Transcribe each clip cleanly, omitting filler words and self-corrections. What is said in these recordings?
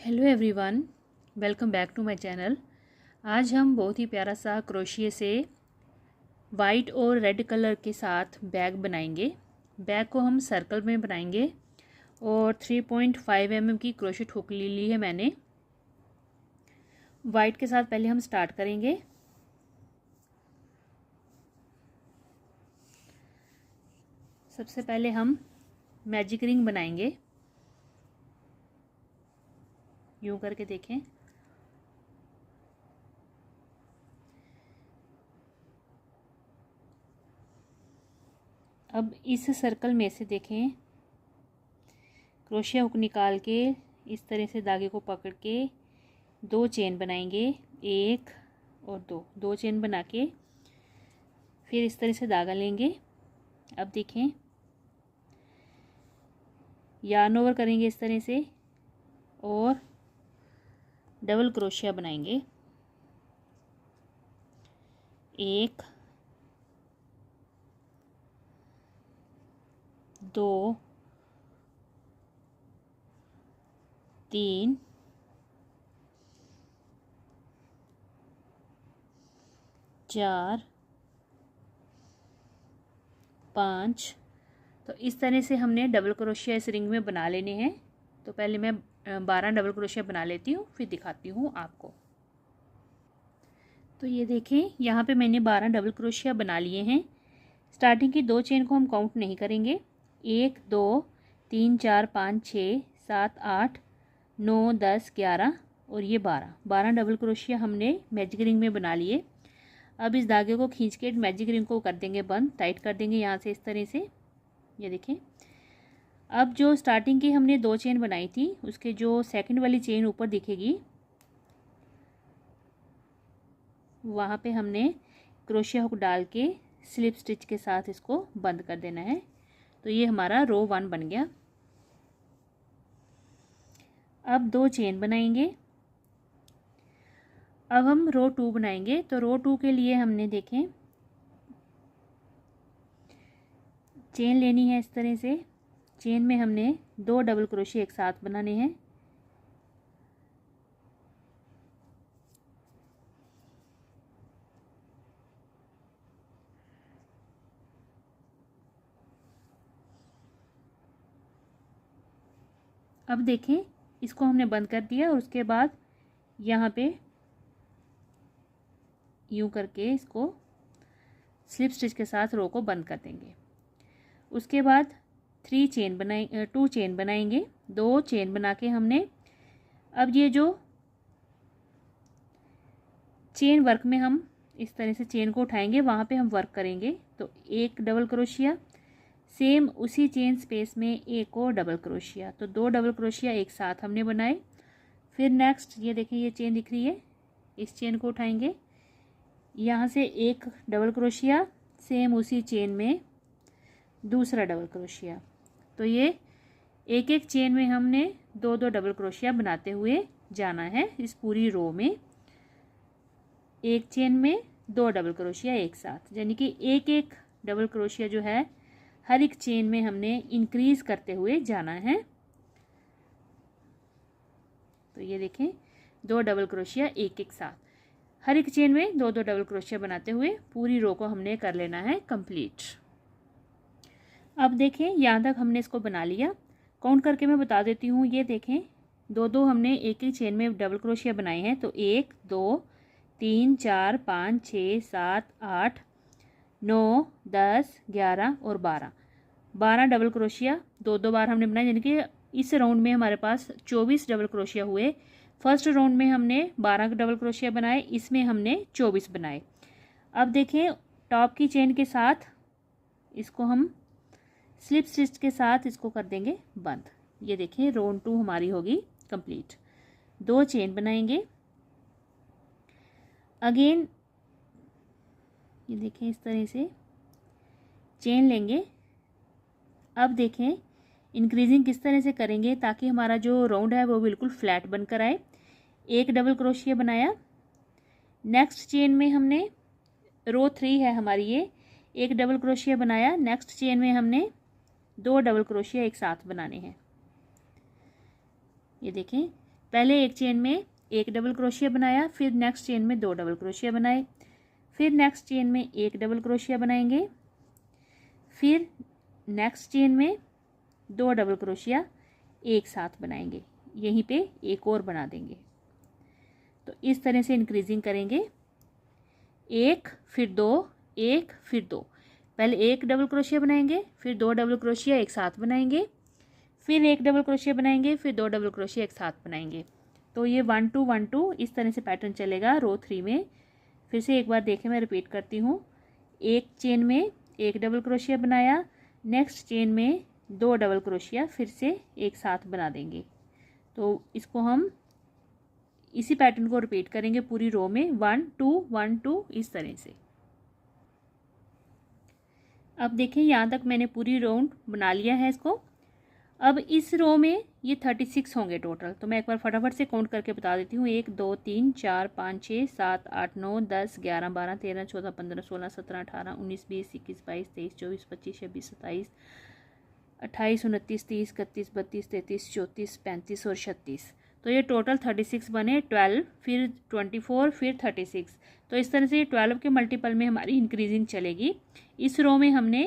Hello everyone, welcome back to my channel. आज हम बहुत ही प्यारा सा क्रोशिया से वाइट और रेड कलर के साथ बैग बनाएंगे। बैग को हम सर्कल में बनाएंगे और 3.5 mm की क्रोशेट हुक ले ली है मैंने। वाइट के साथ पहले हम स्टार्ट करेंगे। सबसे पहले हम मैजिक रिंग बनाएंगे। यूं करके देखें। अब इस सर्कल में से देखें, क्रोशिया हुक निकाल के इस तरह से धागे को पकड़ के 2 चेन बनाएंगे, 1 और 2 चेन बना के फिर इस तरह से धागा लेंगे। अब देखें, यार्न ओवर करेंगे इस तरह से और डबल क्रोशिया बनाएंगे। 1 2 3 4 5। तो इस तरह से हमने डबल क्रोशिया इस रिंग में बना लेने हैं। तो पहले मैं 12 डबल क्रोशिया बना लेती हूँ, फिर दिखाती हूँ आपको। तो ये देखें, यहाँ पे मैंने 12 डबल क्रोशिया बना लिए हैं। स्टार्टिंग की 2 चेन को हम काउंट नहीं करेंगे। 1 2 3 4 5 6 7 8 9 10 11 और ये 12 डबल क्रोशिया हमने मैजिक रिंग में बना लिए। अब इस धागे को खींच के मैजिक रिंग को कर देंगे बंद, टाइट कर देंगे यहाँ से इस तरह से। ये देखें, अब जो स्टार्टिंग की हमने 2 चेन बनाई थी, उसके जो सेकंड वाली चेन ऊपर दिखेगी, वहाँ पे हमने क्रोशिया हुक डाल के स्लिप स्टिच के साथ इसको बंद कर देना है। तो ये हमारा रो 1 बन गया। अब 2 चेन बनाएंगे। अब हम रो 2 बनाएंगे। तो रो 2 के लिए हमने देखें, चेन लेनी है इस तरह से। चेन में हमने 2 डबल क्रोशिया एक साथ बनाने हैं। अब देखें, इसको हमने बंद कर दिया और उसके बाद यहाँ पे यूं करके इसको स्लिप स्टिच के साथ रो को बंद कर देंगे। उसके बाद 2 चेन बनाएंगे। 2 चेन बना के हमने, अब ये जो चेन वर्क में हम इस तरह से चेन को उठाएंगे, वहाँ पे हम वर्क करेंगे। तो 1 डबल क्रोशिया, सेम उसी चेन स्पेस में 1 और डबल क्रोशिया। तो 2 डबल क्रोशिया एक साथ हमने बनाए। फिर नेक्स्ट ये देखें, ये चेन दिख रही है, इस चेन को उठाएंगे, यहाँ से 1 डबल क्रोशिया, सेम उसी चेन में दूसरा डबल क्रोशिया। तो ये एक एक चेन में हमने 2 डबल क्रोशिया बनाते हुए जाना है इस पूरी रो में। एक चेन में 2 डबल क्रोशिया एक साथ, यानी कि एक एक डबल क्रोशिया जो है हर एक चेन में हमने इंक्रीज करते हुए जाना है। तो ये देखें, 2 डबल क्रोशिया एक एक साथ, हर एक चेन में 2 डबल क्रोशिया बनाते हुए पूरी रो को हमने कर लेना है कंप्लीट। अब देखें, यहाँ तक हमने इसको बना लिया। काउंट करके मैं बता देती हूँ। ये देखें, 2 हमने एक ही चेन में डबल क्रोशिया बनाए हैं। तो 1 2 3 4 5 6 7 8 9 10 11 और 12 डबल क्रोशिया 2 बार हमने बनाए, यानी कि इस राउंड में हमारे पास 24 डबल क्रोशिया हुए। फर्स्ट राउंड में हमने 12 डबल क्रोशिया बनाए, इसमें हमने 24 बनाए। अब देखें, टॉप की चेन के साथ इसको हम स्लिप स्टिच के साथ इसको कर देंगे बंद। ये देखें, राउंड 2 हमारी होगी कंप्लीट। 2 चेन बनाएंगे। अगेन ये देखें, इस तरह से चेन लेंगे। अब देखें, इंक्रीजिंग किस तरह से करेंगे ताकि हमारा जो राउंड है वो बिल्कुल फ्लैट बनकर आए। 1 डबल क्रोशिया बनाया। नेक्स्ट चेन में हमने, रो 3 है हमारी ये, 1 डबल क्रोशिया बनाया। नेक्स्ट चेन में हमने 2 डबल क्रोशिया एक साथ बनाने हैं। ये देखें, पहले एक चेन में एक डबल क्रोशिया बनाया, फिर नेक्स्ट चेन में 2 डबल क्रोशिया बनाए, फिर नेक्स्ट चेन में एक डबल क्रोशिया बनाएंगे, फिर नेक्स्ट चेन में 2 डबल क्रोशिया एक साथ बनाएंगे, यहीं पे एक और बना देंगे। तो इस तरह से इंक्रीजिंग करेंगे, एक फिर 2, एक फिर 2, पहले एक डबल क्रोशिया बनाएंगे, फिर 2 डबल क्रोशिया एक साथ बनाएंगे, फिर एक डबल क्रोशिया बनाएंगे, फिर 2 डबल क्रोशिया एक साथ बनाएंगे। तो ये 1 2 1 2 इस तरह से पैटर्न चलेगा रो 3 में। फिर से एक बार देखें, मैं रिपीट करती हूँ। एक चेन में एक डबल क्रोशिया बनाया, नेक्स्ट चेन में 2 डबल क्रोशिया फिर से एक साथ बना देंगे। तो इसको हम इसी पैटर्न को रिपीट करेंगे पूरी रो में, 1 2 1 2 इस तरह से। अब देखें यहाँ तक मैंने पूरी राउंड बना लिया है इसको। अब इस रो में ये 36 होंगे टोटल, तो मैं एक बार फटाफट से काउंट करके बता देती हूँ। 1 2 3 4 5 6 7 8 9 10 11 12 13 14 15 16 17 18 19 20 21 22 23 24 25 26 27 28 29 30 31 32 33 34 35 और 36। तो ये टोटल 36 बने, 12 फिर 24 फिर 36। तो इस तरह से ये 12 के मल्टीपल में हमारी इंक्रीजिंग चलेगी। इस रो में हमने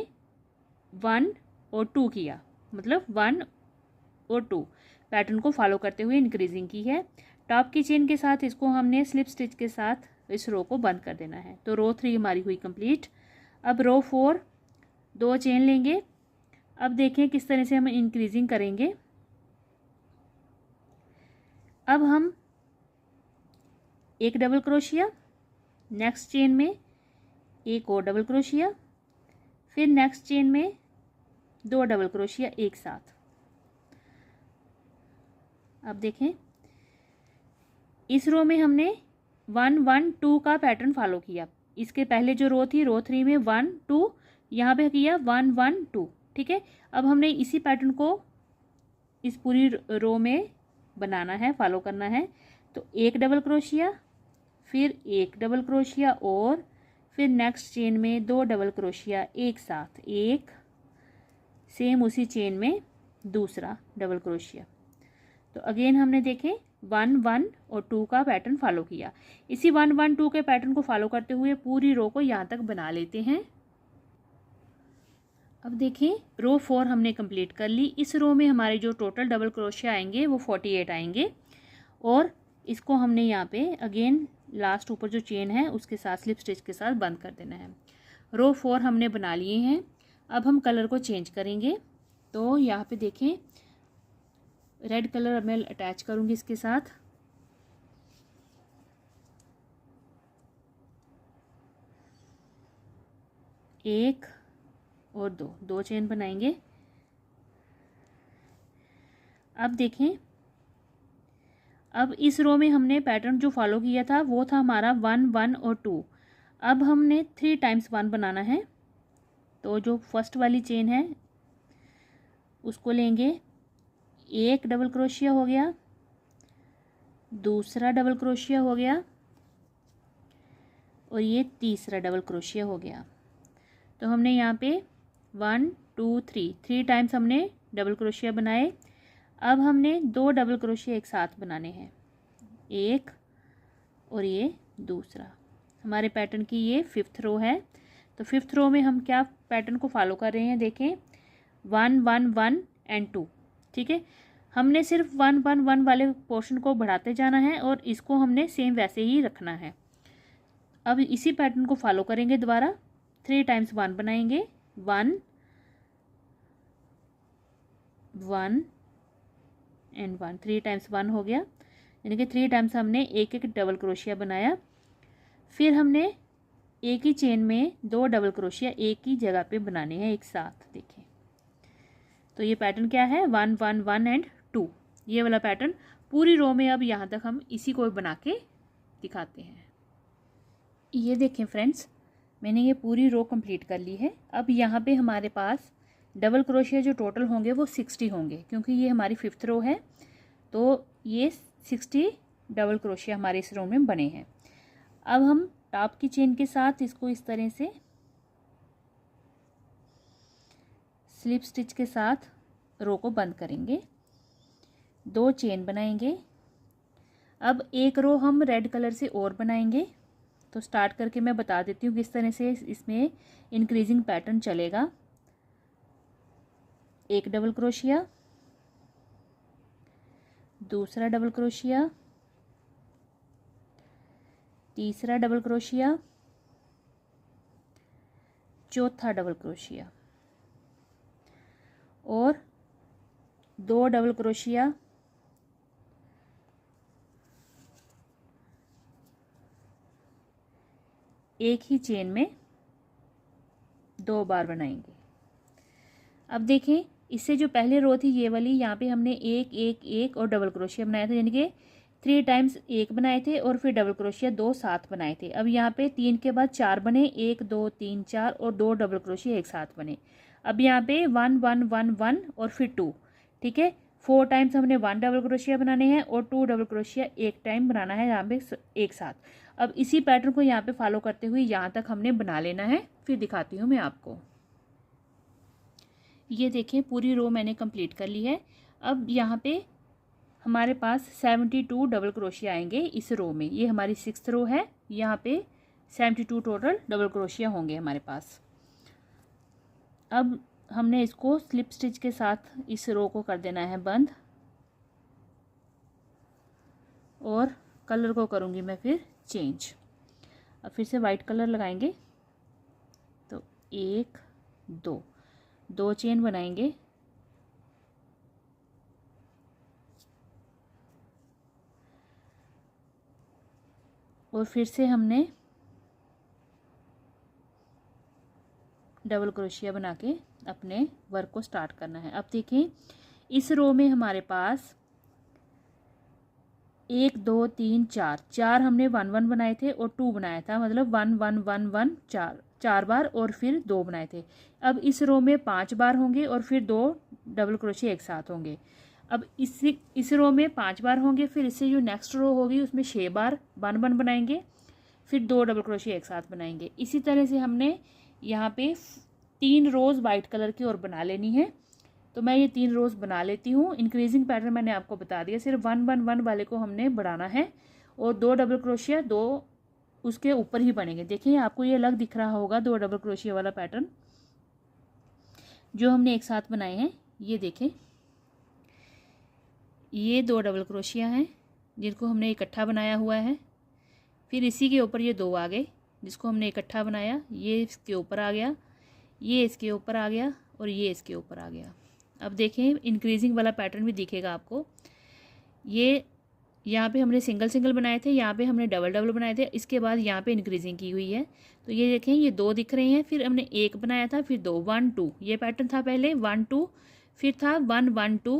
1 और 2 किया, मतलब 1 और 2 पैटर्न को फॉलो करते हुए इंक्रीजिंग की है। टॉप की चेन के साथ इसको हमने स्लिप स्टिच के साथ इस रो को बंद कर देना है। तो रो 3 हमारी हुई कंप्लीट। अब रो 4 2 चेन लेंगे। अब देखें किस तरह से हम इंक्रीजिंग करेंगे। अब हम एक डबल क्रोशिया, नेक्स्ट चेन में एक और डबल क्रोशिया, फिर नेक्स्ट चेन में 2 डबल क्रोशिया एक साथ। अब देखें इस रो में हमने 1 1 2 का पैटर्न फॉलो किया। इसके पहले जो रो थी रो 3 में 1 2 यहाँ पे किया 1 1 2, ठीक है। अब हमने इसी पैटर्न को इस पूरी रो में बनाना है, फॉलो करना है। तो एक डबल क्रोशिया, फिर एक डबल क्रोशिया और फिर नेक्स्ट चेन में 2 डबल क्रोशिया एक साथ, एक सेम उसी चेन में दूसरा डबल क्रोशिया। तो अगेन हमने देखें 1 1 और 2 का पैटर्न फॉलो किया। इसी 1 1 2 के पैटर्न को फॉलो करते हुए पूरी रो को यहाँ तक बना लेते हैं। अब देखें रो 4 हमने कंप्लीट कर ली। इस रो में हमारे जो टोटल डबल क्रोशिया आएंगे वो 48 आएंगे और इसको हमने यहाँ पे अगेन लास्ट ऊपर जो चेन है उसके साथ स्लिप स्टिच के साथ बंद कर देना है। रो 4 हमने बना लिए हैं। अब हम कलर को चेंज करेंगे। तो यहाँ पे देखें रेड कलर मैं अटैच करूँगी इसके साथ। एक और दो चेन बनाएंगे। अब देखें अब इस रो में हमने पैटर्न जो फॉलो किया था वो था हमारा 1 1 और 2। अब हमने 3 टाइम्स 1 बनाना है। तो जो फर्स्ट वाली चेन है उसको लेंगे, एक डबल क्रोशिया हो गया, दूसरा डबल क्रोशिया हो गया और ये तीसरा डबल क्रोशिया हो गया। तो हमने यहाँ पे 1 2 3 टाइम्स हमने डबल क्रोशिया बनाए। अब हमने 2 डबल क्रोशिया एक साथ बनाने हैं, एक और ये दूसरा। हमारे पैटर्न की ये 5th रो है। तो 5th रो में हम क्या पैटर्न को फॉलो कर रहे हैं, देखें 1 1 1 एंड 2, ठीक है। हमने सिर्फ 1 1 1 वाले पोर्शन को बढ़ाते जाना है और इसको हमने सेम वैसे ही रखना है। अब इसी पैटर्न को फॉलो करेंगे दोबारा। 3 टाइम्स 1 बनाएंगे, 1 1 एंड 1, 3 टाइम्स 1 हो गया, यानी कि 3 टाइम्स हमने एक एक डबल क्रोशिया बनाया। फिर हमने एक ही चेन में 2 डबल क्रोशिया एक ही जगह पे बनाने हैं एक साथ। देखें तो ये पैटर्न क्या है, 1 1 1 एंड 2, ये वाला पैटर्न पूरी रो में। अब यहाँ तक हम इसी को बना के दिखाते हैं। ये देखें फ्रेंड्स, मैंने ये पूरी रो कंप्लीट कर ली है। अब यहाँ पे हमारे पास डबल क्रोशिया जो टोटल होंगे वो 60 होंगे, क्योंकि ये हमारी 5th रो है। तो ये 60 डबल क्रोशिया हमारे इस रो में बने हैं। अब हम टॉप की चेन के साथ इसको इस तरह से स्लिप स्टिच के साथ रो को बंद करेंगे। 2 चेन बनाएंगे, अब एक रो हम रेड कलर से और बनाएंगे। तो स्टार्ट करके मैं बता देती हूँ किस तरह से इसमें इंक्रीजिंग पैटर्न चलेगा। एक डबल क्रोशिया, दूसरा डबल क्रोशिया, तीसरा डबल क्रोशिया, चौथा डबल क्रोशिया और 2 डबल क्रोशिया, एक ही चेन में 2 बार बनाएंगे। अब देखें, इससे जो पहले रो थी ये वाली, यहाँ पे हमने एक एक एक और डबल क्रोशिया बनाया था, यानी कि 3 टाइम्स एक बनाए थे और फिर डबल क्रोशिया 2 साथ बनाए थे। अब यहाँ पे 3 के बाद 4 बने, 1 2 3 4 और 2 डबल क्रोशिया एक साथ बने। अब यहाँ पे 1 1 1 1 और फिर 2, ठीक है। 4 टाइम्स हमने 1 डबल क्रोशिया बनाने हैं और 2 डबल क्रोशिया एक टाइम बनाना है यहाँ पे एक साथ। अब इसी पैटर्न को यहाँ पे फॉलो करते हुए यहाँ तक हमने बना लेना है, फिर दिखाती हूँ मैं आपको। ये देखें, पूरी रो मैंने कंप्लीट कर ली है। अब यहाँ पे हमारे पास 72 डबल क्रोशिया आएंगे इस रो में। ये हमारी 6th रो है, यहाँ पे 72 टोटल डबल क्रोशिया होंगे हमारे पास। अब हमने इसको स्लिप स्टिच के साथ इस रो को कर देना है बंद और कलर को करूँगी मैं फिर चेंज। अब फिर से वाइट कलर लगाएंगे, तो 1 2 चेन बनाएंगे, और फिर से हमने डबल क्रोशिया बना के अपने वर्क को स्टार्ट करना है। अब देखें, इस रो में हमारे पास 1 2 3 4 हमने 1 1 बनाए थे और 2 बनाया था, मतलब 1 1 1 1 4 बार और फिर 2 बनाए थे। अब इस रो में 5 बार होंगे और फिर 2 डबल क्रोशिया एक साथ होंगे। अब इस रो में 5 बार होंगे, फिर इससे जो नेक्स्ट रो होगी उसमें 6 बार 1 1 बनाएंगे, फिर 2 डबल क्रोशिया एक साथ बनाएंगे। इसी तरह से हमने यहाँ पे 3 रोज़ वाइट कलर की और बना लेनी है। तो मैं ये 3 रोज़ बना लेती हूँ। इंक्रीजिंग पैटर्न मैंने आपको बता दिया, सिर्फ 1 1 1 वाले को हमने बढ़ाना है और 2 डबल क्रोशिया 2 उसके ऊपर ही बनेंगे। देखिए, आपको ये अलग दिख रहा होगा 2 डबल क्रोशिया वाला पैटर्न जो हमने एक साथ बनाए हैं। ये देखें, ये 2 डबल क्रोशिया हैं जिनको हमने इकट्ठा बनाया हुआ है। फिर इसी के ऊपर ये 2 आ गए जिसको हमने इकट्ठा बनाया, ये इसके ऊपर आ गया, ये इसके ऊपर आ गया और ये इसके ऊपर आ गया। अब देखें, इंक्रीजिंग वाला पैटर्न भी दिखेगा आपको। ये यहाँ पे हमने सिंगल सिंगल बनाए थे, यहाँ पे हमने डबल डबल बनाए थे, इसके बाद यहाँ पे इंक्रीजिंग की हुई है। तो ये देखें, ये 2 दिख रहे हैं, फिर हमने 1 बनाया था, फिर 2 1 2, ये पैटर्न था पहले 1 2, फिर था 1 1 2,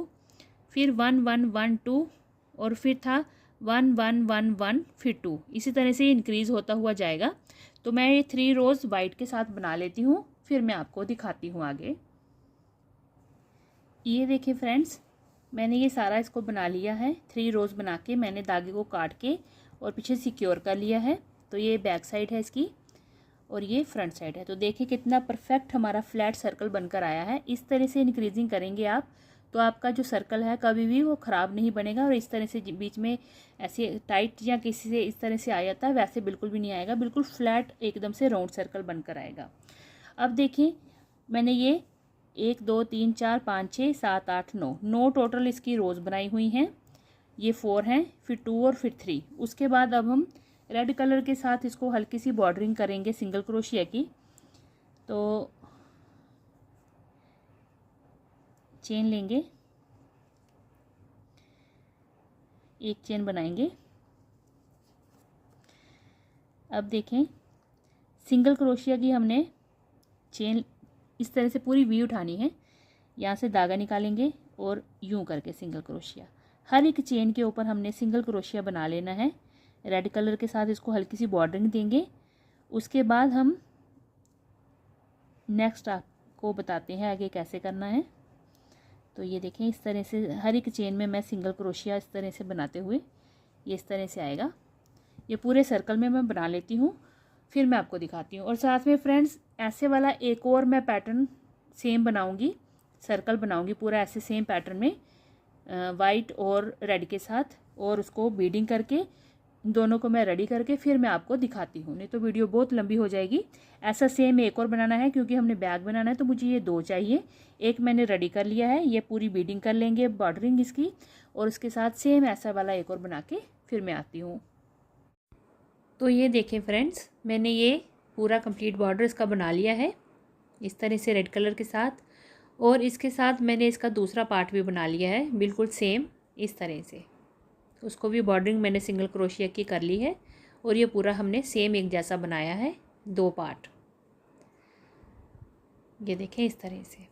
फिर 1 1 1 2 और फिर था 1 1 1 1 फिर 2। इसी तरह से इंक्रीज़ होता हुआ जाएगा। तो मैं ये 3 रोज़ वाइट के साथ बना लेती हूँ, फिर मैं आपको दिखाती हूँ आगे। ये देखिए फ्रेंड्स, मैंने ये सारा इसको बना लिया है। 3 रोज़ बना के मैंने धागे को काट के और पीछे सिक्योर कर लिया है। तो ये बैक साइड है इसकी और ये फ्रंट साइड है। तो देखिए कितना परफेक्ट हमारा फ्लैट सर्कल बनकर आया है। इस तरह से इंक्रीजिंग करेंगे आप तो आपका जो सर्कल है कभी भी वो ख़राब नहीं बनेगा। और इस तरह से बीच में ऐसे टाइट या किसी से इस तरह से आ जाता है, वैसे बिल्कुल भी नहीं आएगा, बिल्कुल फ्लैट एकदम से राउंड सर्कल बनकर आएगा। अब देखिए, मैंने ये 1 2 3 4 5 6 7 8 9 टोटल इसकी रोज़ बनाई हुई हैं। ये 4 हैं, फिर 2 और फिर 3। उसके बाद अब हम रेड कलर के साथ इसको हल्की सी बॉर्डरिंग करेंगे सिंगल क्रोशिया की। तो चेन लेंगे, एक चेन बनाएंगे। अब देखें, सिंगल क्रोशिया की हमने चेन इस तरह से पूरी वी उठानी है। यहाँ से धागा निकालेंगे और यूं करके सिंगल क्रोशिया, हर एक चेन के ऊपर हमने सिंगल क्रोशिया बना लेना है। रेड कलर के साथ इसको हल्की सी बॉर्डरिंग देंगे। उसके बाद हम नेक्स्ट आपको बताते हैं आगे कैसे करना है। तो ये देखें, इस तरह से हर एक चेन में मैं सिंगल क्रोशिया इस तरह से बनाते हुए ये इस तरह से आएगा। ये पूरे सर्कल में मैं बना लेती हूँ, फिर मैं आपको दिखाती हूँ। और साथ में फ्रेंड्स, ऐसे वाला एक और मैं पैटर्न सेम बनाऊँगी, सर्कल बनाऊँगी पूरा ऐसे सेम पैटर्न में। वाइट और रेड के साथ, और उसको बीडिंग करके दोनों को मैं रेडी करके फिर मैं आपको दिखाती हूँ, नहीं तो वीडियो बहुत लंबी हो जाएगी। ऐसा सेम एक और बनाना है, क्योंकि हमने बैग बनाना है तो मुझे ये 2 चाहिए। एक मैंने रेडी कर लिया है, ये पूरी बीडिंग कर लेंगे बॉर्डरिंग इसकी, और उसके साथ सेम ऐसा वाला एक और बना के फिर मैं आती हूँ। तो ये देखें फ्रेंड्स, मैंने ये पूरा कंप्लीट बॉर्डर इसका बना लिया है इस तरह से रेड कलर के साथ, और इसके साथ मैंने इसका दूसरा पार्ट भी बना लिया है बिल्कुल सेम इस तरह से। उसको भी बॉर्डरिंग मैंने सिंगल क्रोशिया की कर ली है, और ये पूरा हमने सेम एक जैसा बनाया है 2 पार्ट। ये देखें इस तरह से।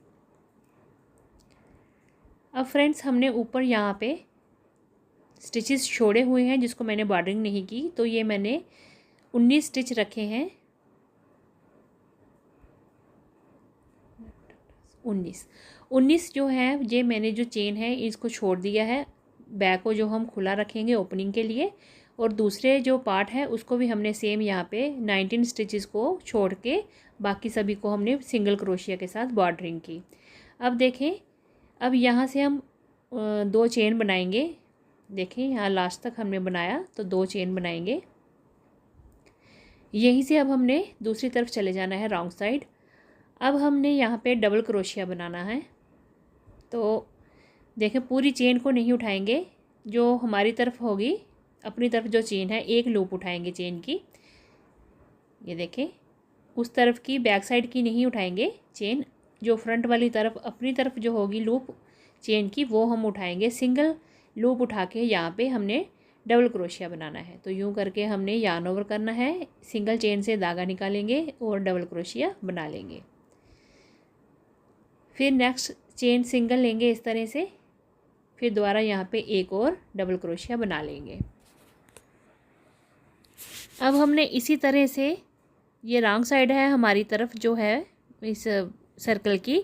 अब फ्रेंड्स हमने ऊपर यहाँ पे स्टिचेस छोड़े हुए हैं जिसको मैंने बॉर्डरिंग नहीं की, तो ये मैंने 19 स्टिच रखे हैं। 19 जो है, ये मैंने जो चेन है इसको छोड़ दिया है, बैक को जो हम खुला रखेंगे ओपनिंग के लिए, और दूसरे जो पार्ट है उसको भी हमने सेम यहाँ पे 19 स्टिचेस को छोड़ के बाकी सभी को हमने सिंगल क्रोशिया के साथ बॉर्डरिंग की। अब देखें, अब यहाँ से हम 2 चेन बनाएंगे। देखें यहाँ लास्ट तक हमने बनाया, तो 2 चेन बनाएंगे। यहीं से अब हमने दूसरी तरफ चले जाना है रॉन्ग साइड। अब हमने यहाँ पे डबल क्रोशिया बनाना है, तो देखें पूरी चेन को नहीं उठाएंगे, जो हमारी तरफ होगी अपनी तरफ जो चेन है एक लूप उठाएंगे चेन की। ये देखें उस तरफ की बैक साइड की नहीं उठाएंगे चेन, जो फ्रंट वाली तरफ अपनी तरफ जो होगी लूप चेन की वो हम उठाएंगे। सिंगल लूप उठा के यहाँ पे हमने डबल क्रोशिया बनाना है। तो यूँ करके हमने यार्न ओवर करना है, सिंगल चेन से धागा निकालेंगे और डबल क्रोशिया बना लेंगे। फिर नेक्स्ट चेन सिंगल लेंगे इस तरह से, फिर दोबारा यहाँ पे एक और डबल क्रोशिया बना लेंगे। अब हमने इसी तरह से, ये रॉन्ग साइड है हमारी तरफ जो है इस सर्कल की,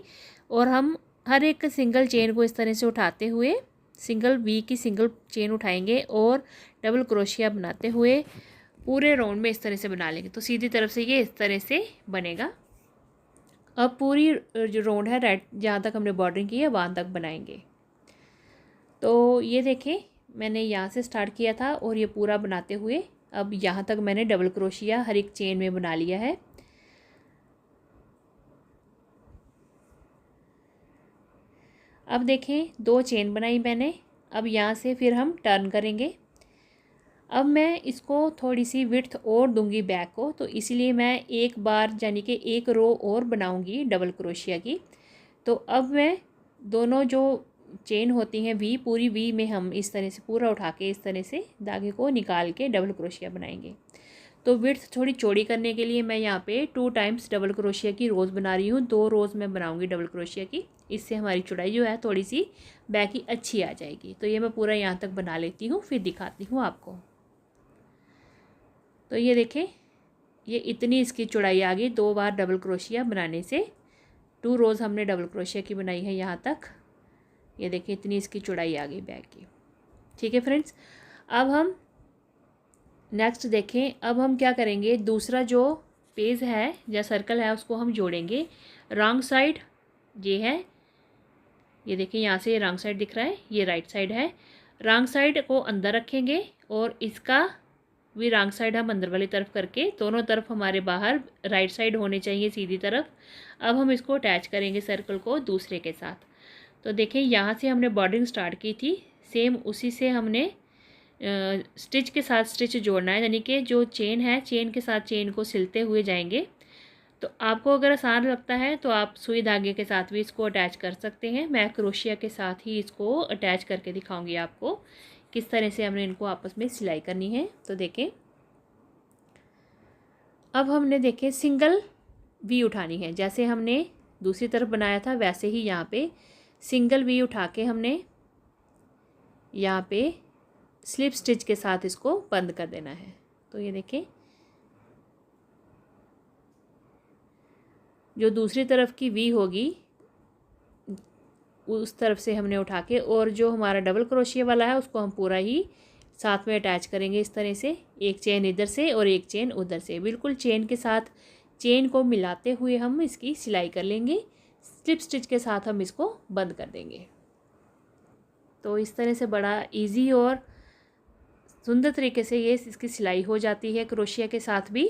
और हम हर एक सिंगल चेन को इस तरह से उठाते हुए सिंगल वी की सिंगल चेन उठाएंगे और डबल क्रोशिया बनाते हुए पूरे राउंड में इस तरह से बना लेंगे। तो सीधी तरफ से ये इस तरह से बनेगा। अब पूरी जो राउंड है रेड जहाँ तक हमने बॉर्डरिंग की है वहाँ तक बनाएंगे। तो ये देखें मैंने यहाँ से स्टार्ट किया था और ये पूरा बनाते हुए अब यहाँ तक मैंने डबल क्रोशिया हर एक चेन में बना लिया है। अब देखें 2 चेन बनाई मैंने। अब यहाँ से फिर हम टर्न करेंगे। अब मैं इसको थोड़ी सी विड्थ और दूंगी बैक को, तो इसलिए मैं एक बार यानी कि एक रो और बनाऊंगी डबल क्रोशिया की। तो अब मैं दोनों जो चेन होती हैं वी, पूरी वी में हम इस तरह से पूरा उठा के इस तरह से धागे को निकाल के डबल क्रोशिया बनाएंगे। तो विड्थ थोड़ी चौड़ी करने के लिए मैं यहाँ पे 2 टाइम्स डबल क्रोशिया की रोज़ बना रही हूँ। 2 रोज़ मैं बनाऊँगी डबल क्रोशिया की, इससे हमारी चौड़ाई जो है थोड़ी सी बैक की अच्छी आ जाएगी। तो ये मैं पूरा यहाँ तक बना लेती हूँ, फिर दिखाती हूँ आपको। तो ये देखें ये इतनी इसकी चौड़ाई आ गई 2 बार डबल क्रोशिया बनाने से। 2 रोज़ हमने डबल क्रोशिया की बनाई है यहाँ तक। ये देखें इतनी इसकी चौड़ाई आ गई बैक की। ठीक है फ्रेंड्स, अब हम नेक्स्ट देखें। अब हम क्या करेंगे, दूसरा जो पेज है या सर्कल है उसको हम जोड़ेंगे। रॉन्ग साइड ये है, ये देखिए यहाँ से रॉन्ग साइड दिख रहा है, ये राइट साइड है। रॉन्ग साइड को अंदर रखेंगे और इसका भी रॉन्ग साइड हम अंदर वाली तरफ करके दोनों तरफ हमारे बाहर राइट साइड होने चाहिए सीधी तरफ। अब हम इसको अटैच करेंगे सर्कल को दूसरे के साथ। तो देखें यहाँ से हमने बॉर्डरिंग स्टार्ट की थी, सेम उसी से हमने स्टिच के साथ स्टिच जोड़ना है, यानी कि जो चेन है चेन के साथ चेन को सिलते हुए जाएंगे। तो आपको अगर आसान लगता है तो आप सुई धागे के साथ भी इसको अटैच कर सकते हैं। मैं क्रोशिया के साथ ही इसको अटैच करके दिखाऊंगी आपको किस तरह से हमने इनको आपस में सिलाई करनी है। तो देखें अब हमने देखें सिंगल वी उठानी है, जैसे हमने दूसरी तरफ बनाया था वैसे ही यहाँ पे सिंगल वी उठा के हमने यहाँ पे स्लिप स्टिच के साथ इसको बंद कर देना है। तो ये देखें जो दूसरी तरफ की वी होगी उस तरफ से हमने उठा के, और जो हमारा डबल क्रोशिया वाला है उसको हम पूरा ही साथ में अटैच करेंगे इस तरह से। एक चेन इधर से और एक चेन उधर से, बिल्कुल चेन के साथ चेन को मिलाते हुए हम इसकी सिलाई कर लेंगे। स्लिप स्टिच के साथ हम इसको बंद कर देंगे। तो इस तरह से बड़ा इजी और सुंदर तरीके से ये इसकी सिलाई हो जाती है क्रोशिया के साथ भी।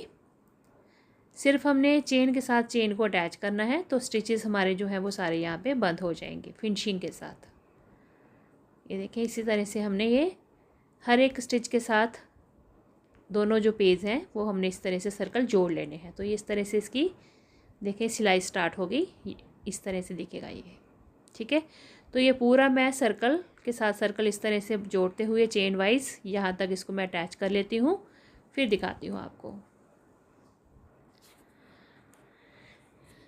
सिर्फ हमने चेन के साथ चेन को अटैच करना है तो स्टिचेस हमारे जो हैं वो सारे यहाँ पे बंद हो जाएंगे फिनिशिंग के साथ। ये देखें इसी तरह से हमने ये हर एक स्टिच के साथ दोनों जो पेज हैं वो हमने इस तरह से सर्कल जोड़ लेने हैं। तो ये इस तरह से इसकी देखें सिलाई स्टार्ट हो गई, इस तरह से दिखेगा ये, ठीक है। तो ये पूरा मैं सर्कल के साथ सर्कल इस तरह से जोड़ते हुए चेन वाइज यहाँ तक इसको मैं अटैच कर लेती हूँ, फिर दिखाती हूँ आपको।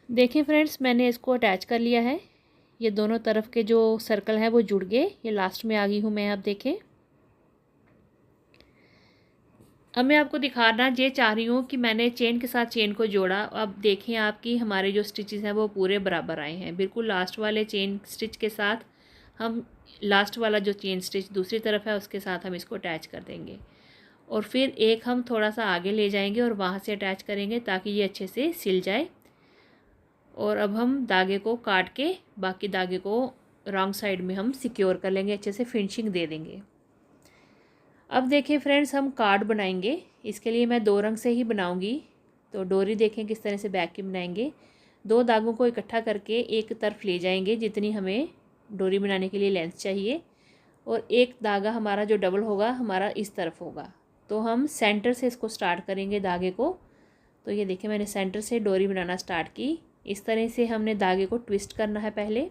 देखें फ्रेंड्स मैंने इसको अटैच कर लिया है, ये दोनों तरफ के जो सर्कल हैं वो जुड़ गए, ये लास्ट में आ गई हूँ मैं। अब देखें, अब मैं आपको दिखाना ये चाह रही हूँ कि मैंने चेन के साथ चेन को जोड़ा। अब देखें आपकी हमारे जो स्टिचेस हैं वो पूरे बराबर आए हैं, बिल्कुल लास्ट वाले चेन स्टिच के साथ हम लास्ट वाला जो चेन स्टिच दूसरी तरफ है उसके साथ हम इसको अटैच कर देंगे और फिर एक हम थोड़ा सा आगे ले जाएंगे और वहाँ से अटैच करेंगे ताकि ये अच्छे से सिल जाए। और अब हम धागे को काट के बाकी धागे को रॉन्ग साइड में हम सिक्योर कर लेंगे, अच्छे से फिनिशिंग दे देंगे। अब देखें फ्रेंड्स हम कार्ड बनाएंगे, इसके लिए मैं 2 रंग से ही बनाऊंगी। तो डोरी देखें किस तरह से बैक की बनाएंगे। 2 धागों को इकट्ठा करके एक तरफ ले जाएंगे जितनी हमें डोरी बनाने के लिए लेंथ चाहिए, और एक धागा हमारा जो डबल होगा हमारा इस तरफ होगा। तो हम सेंटर से इसको स्टार्ट करेंगे धागे को। तो ये देखिए मैंने सेंटर से डोरी बनाना स्टार्ट की। इस तरह से हमने धागे को ट्विस्ट करना है। पहले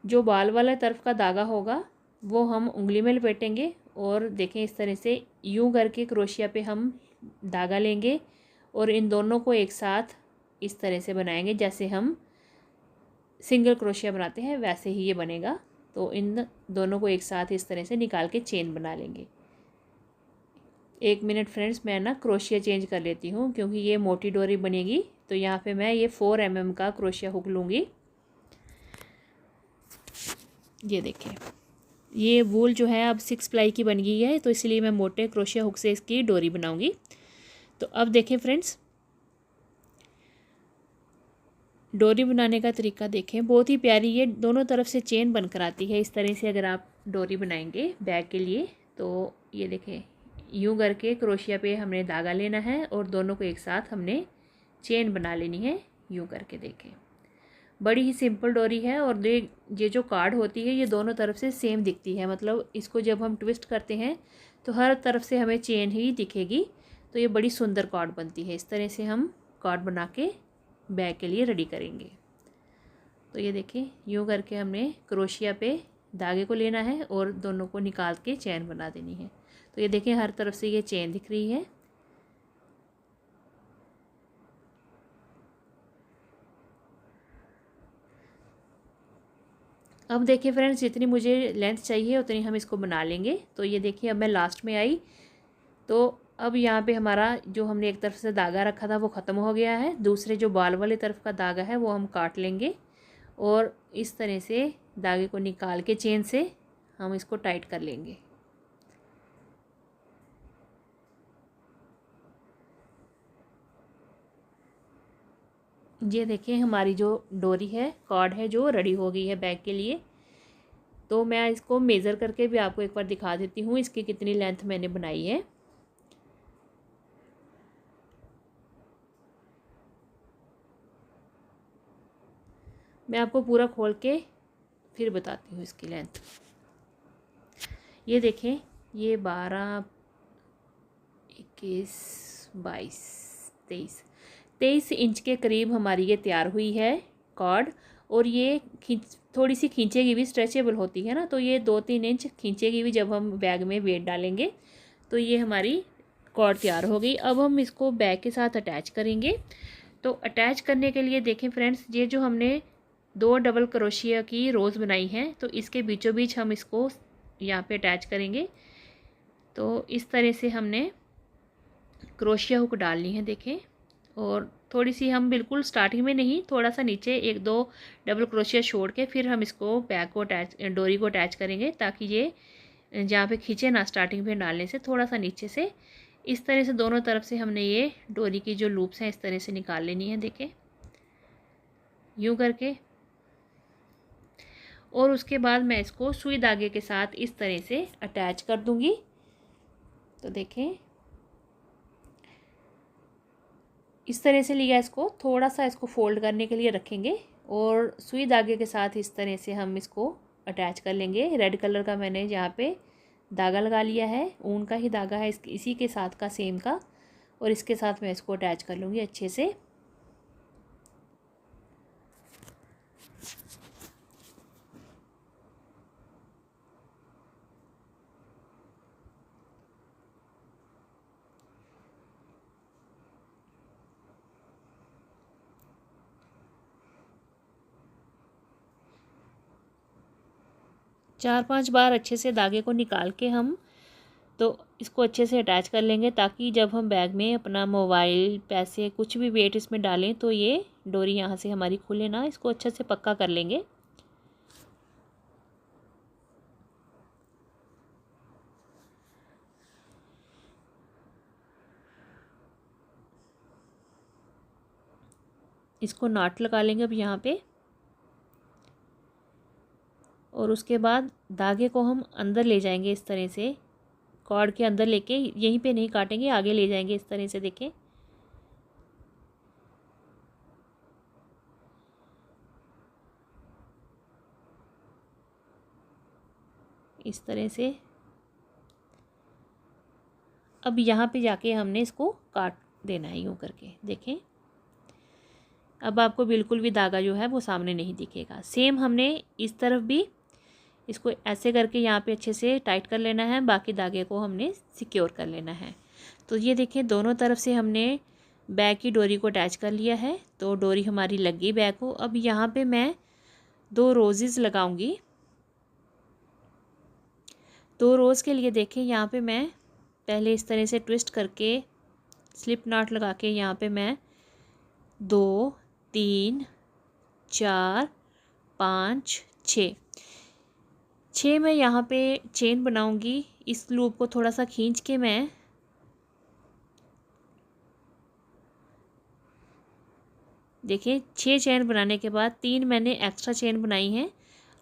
जो बाल वाला तरफ का धागा होगा वो हम उंगली में लपेटेंगे और देखें इस तरह से यूं करके क्रोशिया पे हम धागा लेंगे और इन दोनों को एक साथ इस तरह से बनाएंगे जैसे हम सिंगल क्रोशिया बनाते हैं वैसे ही ये बनेगा। तो इन दोनों को एक साथ इस तरह से निकाल के चेन बना लेंगे। 1 मिनट फ्रेंड्स मैं ना क्रोशिया चेंज कर लेती हूँ क्योंकि ये मोटी डोरी बनेगी। तो यहाँ पे मैं ये 4 mm का क्रोशिया हुक लूँगी। ये देखिए ये वूल जो है अब 6 प्लाई की बन गई है, तो इसलिए मैं मोटे क्रोशिया हुक से इसकी डोरी बनाऊँगी। तो अब देखें फ्रेंड्स डोरी बनाने का तरीका देखें, बहुत ही प्यारी ये दोनों तरफ से चेन बनकर आती है। इस तरह से अगर आप डोरी बनाएंगे बैग के लिए तो ये देखें यूं करके क्रोशिया पे हमने धागा लेना है और दोनों को एक साथ हमने चेन बना लेनी है यूं करके। देखें बड़ी ही सिंपल डोरी है और ये जो कार्ड होती है ये दोनों तरफ से सेम दिखती है, मतलब इसको जब हम ट्विस्ट करते हैं तो हर तरफ से हमें चेन ही दिखेगी। तो ये बड़ी सुंदर कार्ड बनती है। इस तरह से हम कार्ड बना के बैग के लिए रेडी करेंगे। तो ये देखिए यूँ करके हमने क्रोशिया पे धागे को लेना है और दोनों को निकाल के चेन बना देनी है। तो ये देखिए हर तरफ से ये चेन दिख रही है। अब देखिए फ्रेंड्स जितनी मुझे लेंथ चाहिए उतनी हम इसको बना लेंगे। तो ये देखिए अब मैं लास्ट में आई, तो अब यहाँ पे हमारा जो हमने एक तरफ से धागा रखा था वो ख़त्म हो गया है। दूसरे जो बाल वाली तरफ का धागा है वो हम काट लेंगे और इस तरह से धागे को निकाल के चेन से हम इसको टाइट कर लेंगे। ये देखिए हमारी जो डोरी है कॉर्ड है जो रेडी हो गई है बैग के लिए। तो मैं इसको मेज़र करके भी आपको एक बार दिखा देती हूँ इसकी कितनी लेंथ मैंने बनाई है। मैं आपको पूरा खोल के फिर बताती हूँ इसकी लेंथ। ये देखें ये 12, 21, 22, 23 इंच के करीब हमारी ये तैयार हुई है कॉर्ड। और ये थोड़ी सी खींचेगी भी, स्ट्रेचेबल होती है ना, तो ये 2-3 इंच खींचेगी भी जब हम बैग में वेट डालेंगे। तो ये हमारी कॉर्ड तैयार हो गई। अब हम इसको बैग के साथ अटैच करेंगे। तो अटैच करने के लिए देखें फ्रेंड्स ये जो हमने 2 डबल क्रोशिया की रोज़ बनाई हैं तो इसके बीचों बीच हम इसको यहाँ पे अटैच करेंगे। तो इस तरह से हमने क्रोशिया हुक डालनी है देखें, और थोड़ी सी हम बिल्कुल स्टार्टिंग में नहीं, थोड़ा सा नीचे 1-2 डबल क्रोशिया छोड़ के फिर हम इसको बैग को डोरी को अटैच करेंगे ताकि ये जहाँ पे खींचे ना स्टार्टिंग में डालने से, थोड़ा सा नीचे से। इस तरह से दोनों तरफ से हमने ये डोरी की जो लूप्स हैं इस तरह से निकाल लेनी है देखें यूँ करके। और उसके बाद मैं इसको सुई धागे के साथ इस तरह से अटैच कर दूंगी। तो देखें इस तरह से लिया, इसको थोड़ा सा इसको फोल्ड करने के लिए रखेंगे और सुई धागे के साथ इस तरह से हम इसको अटैच कर लेंगे। रेड कलर का मैंने यहाँ पे धागा लगा लिया है, ऊन का ही धागा है इसी के साथ का सेम का, और इसके साथ मैं इसको अटैच कर लूँगी अच्छे से। 4-5 बार अच्छे से धागे को निकाल के हम तो इसको अच्छे से अटैच कर लेंगे, ताकि जब हम बैग में अपना मोबाइल, पैसे, कुछ भी वेट इसमें डालें तो ये डोरी यहाँ से हमारी खुले ना। इसको अच्छे से पक्का कर लेंगे। इसको नाट लगा लेंगे अब यहाँ पे, और उसके बाद धागे को हम अंदर ले जाएंगे इस तरह से, कॉर्ड के अंदर लेके, यहीं पे नहीं काटेंगे, आगे ले जाएंगे इस तरह से। देखें इस तरह से। अब यहाँ पे जाके हमने इसको काट देना है यूँ करके। देखें अब आपको बिल्कुल भी धागा जो है वो सामने नहीं दिखेगा। सेम हमने इस तरफ भी इसको ऐसे करके यहाँ पे अच्छे से टाइट कर लेना है, बाकी धागे को हमने सिक्योर कर लेना है। तो ये देखें दोनों तरफ से हमने बैग की डोरी को अटैच कर लिया है। तो डोरी हमारी लग गई बैग को। अब यहाँ पे मैं 2 रोजेज़ लगाऊंगी। 2 रोज़ के लिए देखें यहाँ पे मैं पहले इस तरह से ट्विस्ट करके स्लिप नॉट लगा के यहाँ पे मैं 2, 3, 4, 5, 6 मैं यहाँ पे चेन बनाऊंगी। इस लूप को थोड़ा सा खींच के मैं देखिए 6 चेन बनाने के बाद 3 मैंने एक्स्ट्रा चेन बनाई हैं।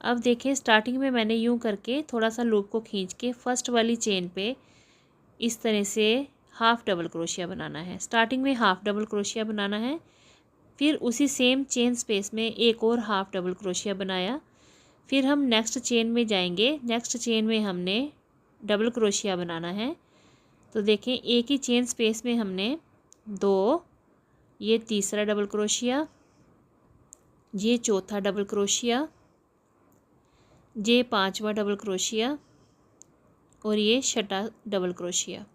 अब देखिए स्टार्टिंग में मैंने यूँ करके थोड़ा सा लूप को खींच के फर्स्ट वाली चेन पे इस तरह से हाफ़ डबल क्रोशिया बनाना है। स्टार्टिंग में हाफ़ डबल क्रोशिया बनाना है, फिर उसी सेम चेन स्पेस में एक और हाफ़ डबल क्रोशिया बनाया, फिर हम नेक्स्ट चेन में जाएंगे। नेक्स्ट चेन में हमने डबल क्रोशिया बनाना है। तो देखें एक ही चेन स्पेस में हमने 2, ये तीसरा डबल क्रोशिया, ये चौथा डबल क्रोशिया, ये 5वां डबल क्रोशिया और ये 6ठा डबल क्रोशिया।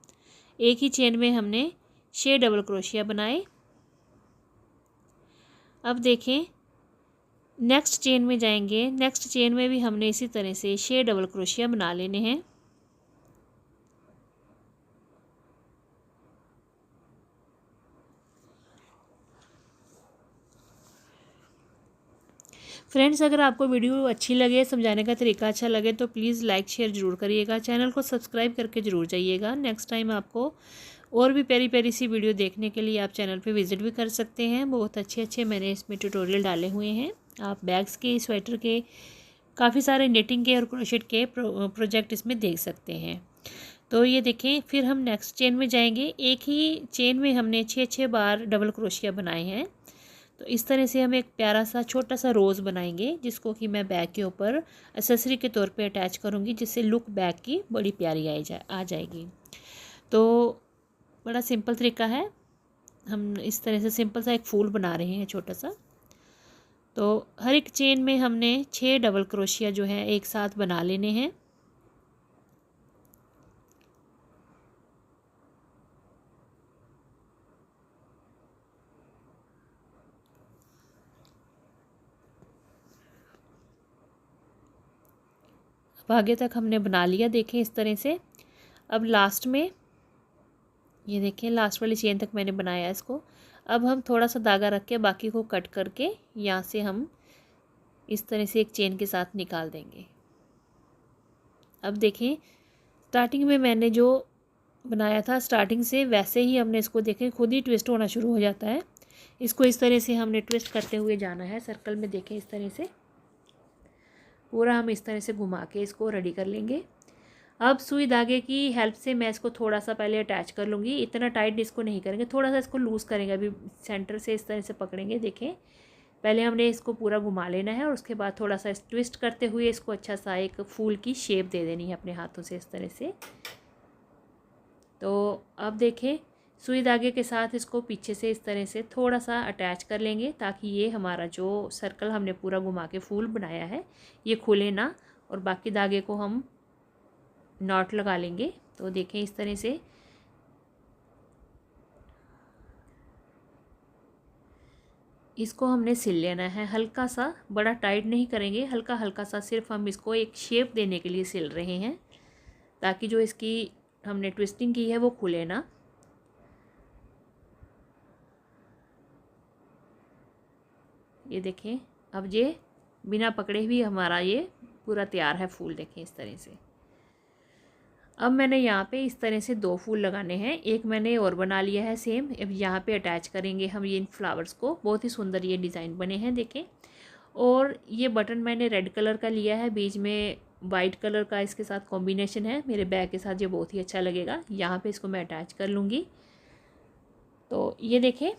एक ही चेन में हमने 6 डबल क्रोशिया बनाए। अब देखें नेक्स्ट चेन में जाएंगे। नेक्स्ट चेन में भी हमने इसी तरह से 6 डबल क्रोशिया बना लेने हैं। फ्रेंड्स अगर आपको वीडियो अच्छी लगे, समझाने का तरीका अच्छा लगे तो प्लीज़ लाइक शेयर ज़रूर करिएगा। चैनल को सब्सक्राइब करके ज़रूर जाइएगा। नेक्स्ट टाइम आपको और भी प्यारी प्यारी सी वीडियो देखने के लिए आप चैनल पे विज़िट भी कर सकते हैं। बहुत अच्छे अच्छे मैंने इसमें ट्यूटोरियल डाले हुए हैं। आप बैग्स के, स्वेटर के, काफ़ी सारे निटिंग के और क्रोशेट के प्रोजेक्ट इसमें देख सकते हैं। तो ये देखें फिर हम नेक्स्ट चेन में जाएंगे। एक ही चेन में हमने 6 बार डबल क्रोशिया बनाए हैं। तो इस तरह से हम एक प्यारा सा छोटा सा रोज़ बनाएंगे, जिसको कि मैं बैग के ऊपर एक्सेसरी के तौर पे अटैच करूँगी, जिससे लुक बैग की बड़ी प्यारी आ जाएगी। तो बड़ा सिंपल तरीका है। हम इस तरह से सिंपल सा एक फूल बना रहे हैं छोटा सा। तो हर एक चेन में हमने 6 डबल क्रोशिया जो है एक साथ बना लेने हैं। अब आगे तक हमने बना लिया, देखें इस तरह से। अब लास्ट में ये देखें लास्ट वाली चेन तक मैंने बनाया इसको। अब हम थोड़ा सा धागा रख के बाकी को कट करके यहाँ से हम इस तरह से एक चेन के साथ निकाल देंगे। अब देखें स्टार्टिंग में मैंने जो बनाया था स्टार्टिंग से वैसे ही हमने इसको देखें खुद ही ट्विस्ट होना शुरू हो जाता है। इसको इस तरह से हमने ट्विस्ट करते हुए जाना है सर्कल में। देखें इस तरह से पूरा हम इस तरह से घुमा के इसको रेडी कर लेंगे। अब सुई धागे की हेल्प से मैं इसको थोड़ा सा पहले अटैच कर लूँगी। इतना टाइट इसको नहीं करेंगे, थोड़ा सा इसको लूज़ करेंगे। अभी सेंटर से इस तरह से पकड़ेंगे। देखें, पहले हमने इसको पूरा घुमा लेना है और उसके बाद थोड़ा सा ट्विस्ट करते हुए इसको अच्छा सा एक फूल की शेप दे देनी है अपने हाथों से इस तरह से। तो अब देखें, सुई धागे के साथ इसको पीछे से इस तरह से थोड़ा सा अटैच कर लेंगे ताकि ये हमारा जो सर्कल हमने पूरा घुमा के फूल बनाया है ये खुले ना, और बाकी धागे को हम नॉट लगा लेंगे। तो देखें इस तरह से इसको हमने सिल लेना है हल्का सा, बड़ा टाइट नहीं करेंगे, हल्का हल्का सा सिर्फ हम इसको एक शेप देने के लिए सिल रहे हैं ताकि जो इसकी हमने ट्विस्टिंग की है वो खुले ना। ये देखें, अब ये बिना पकड़े हुए हमारा ये पूरा तैयार है फूल। देखें इस तरह से। अब मैंने यहाँ पे इस तरह से 2 फूल लगाने हैं, एक मैंने और बना लिया है सेम। अब यहाँ पे अटैच करेंगे हम ये इन फ्लावर्स को। बहुत ही सुंदर ये डिज़ाइन बने हैं देखें। और ये बटन मैंने रेड कलर का लिया है, बीच में वाइट कलर का इसके साथ कॉम्बिनेशन है। मेरे बैग के साथ ये बहुत ही अच्छा लगेगा। यहाँ पे इसको मैं अटैच कर लूँगी। तो ये देखें,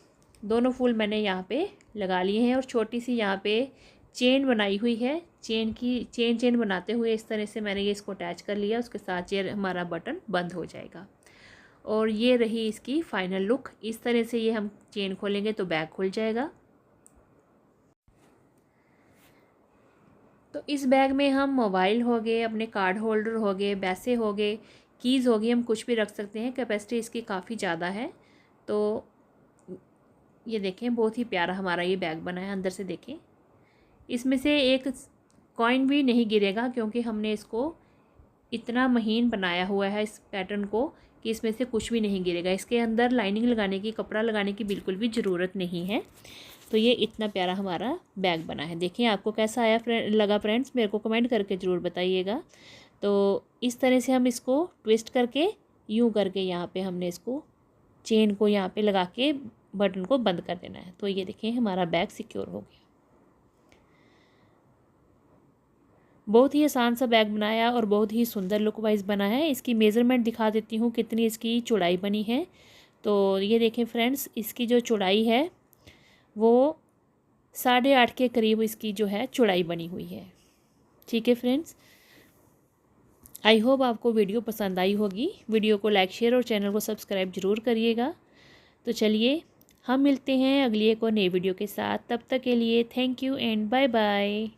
दोनों फूल मैंने यहाँ पे लगा लिए हैं और छोटी सी यहाँ पे चेन बनाई हुई है। चेन बनाते हुए इस तरह से मैंने ये इसको अटैच कर लिया। उसके साथ ये हमारा बटन बंद हो जाएगा और ये रही इसकी फाइनल लुक। इस तरह से ये हम चेन खोलेंगे तो बैग खुल जाएगा। तो इस बैग में हम मोबाइल हो गए, अपने कार्ड होल्डर हो गए, पैसे हो गए, कीज़ हो गई, हम कुछ भी रख सकते हैं। कैपेसिटी इसकी काफ़ी ज़्यादा है। तो ये देखें, बहुत ही प्यारा हमारा ये बैग बना है। अंदर से देखें, इसमें से एक कॉइन भी नहीं गिरेगा क्योंकि हमने इसको इतना महीन बनाया हुआ है इस पैटर्न को कि इसमें से कुछ भी नहीं गिरेगा। इसके अंदर लाइनिंग लगाने की, कपड़ा लगाने की बिल्कुल भी ज़रूरत नहीं है। तो ये इतना प्यारा हमारा बैग बना है। देखिए आपको कैसा आया लगा फ्रेंड्स, मेरे को कमेंट करके ज़रूर बताइएगा। तो इस तरह से हम इसको ट्विस्ट करके यूँ करके यहाँ पे हमने इसको चेन को यहाँ पे लगा के बटन को बंद कर देना है। तो ये देखिए हमारा बैग सिक्योर हो गया। बहुत ही आसान सा बैग बनाया और बहुत ही सुंदर लुक वाइज बना है। इसकी मेज़रमेंट दिखा देती हूँ कितनी इसकी चौड़ाई बनी है। तो ये देखें फ्रेंड्स, इसकी जो चौड़ाई है वो 8.5 के करीब इसकी जो है चौड़ाई बनी हुई है। ठीक है फ्रेंड्स, आई होप आपको वीडियो पसंद आई होगी। वीडियो को लाइक, शेयर और चैनल को सब्सक्राइब ज़रूर करिएगा। तो चलिए हम मिलते हैं अगली एक और नई वीडियो के साथ। तब तक के लिए thank you and bye bye.